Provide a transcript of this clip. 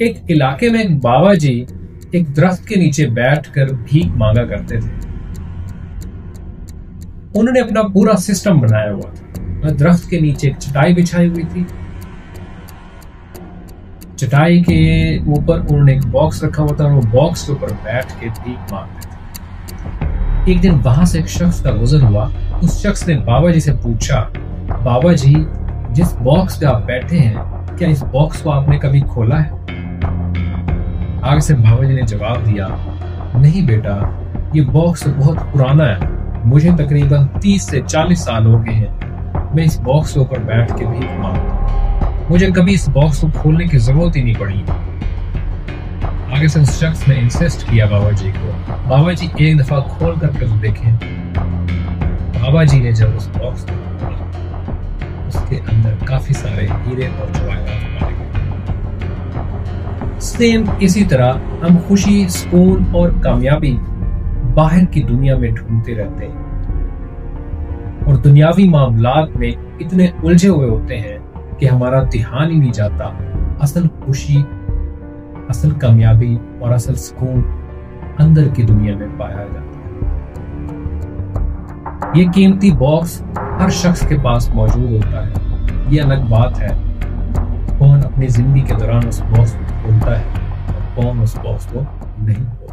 एक इलाके में एक बाबा जी एक दरख्त के नीचे बैठकर भीख मांगा करते थे। उन्होंने अपना पूरा सिस्टम बनाया हुआ था। दरख्त के नीचे एक चटाई बिछाई हुई थी। चटाई के ऊपर उन्होंने एक बॉक्स रखा हुआ था और वो बॉक्स के ऊपर बैठ के भीख मांगते थे। एक दिन वहां से एक शख्स का गुजर हुआ। उस शख्स ने बाबा जी से पूछा, बाबा जी, जिस बॉक्स पे आप बैठे हैं, क्या इस बॉक्स को आपने कभी खोला है? आगे से बाबा जी ने जवाब दिया, नहीं बेटा, ये बॉक्स बहुत पुराना है। मुझे तकरीबन 30 से 40 साल हो गए हैं। मैं इस बॉक्स के ऊपर बैठ के भीख मांगता हूं। मुझे कभी इस बॉक्स को खोलने की जरूरत ही नहीं पड़ी। आगे से उस शख्स ने इंसिस्ट किया बाबा जी को। बाबा जी एक दफा खोल कर देखें। बाबा जी ने जब उस बॉक्स को खोला, उसके अंदर काफी सारे हीरे और जवाहरात पाए गए। सेम इसी तरह हम खुशी, सुकून और कामयाबी बाहर की दुनिया में ढूंढते रहते हैं और दुनियावी मामलात में इतने उलझे हुए होते हैं कि हमारा ध्यान ही नहीं जाता असल खुशी, असल कामयाबी और असल सुकून अंदर की दुनिया में पाया जाता है। ये कीमती बॉक्स हर शख्स के पास मौजूद होता है। ये अलग बात है कौन अपनी जिंदगी के दौरान उस बॉक्स को खोलता है और कौन उस बॉक्स को नहीं खोलता।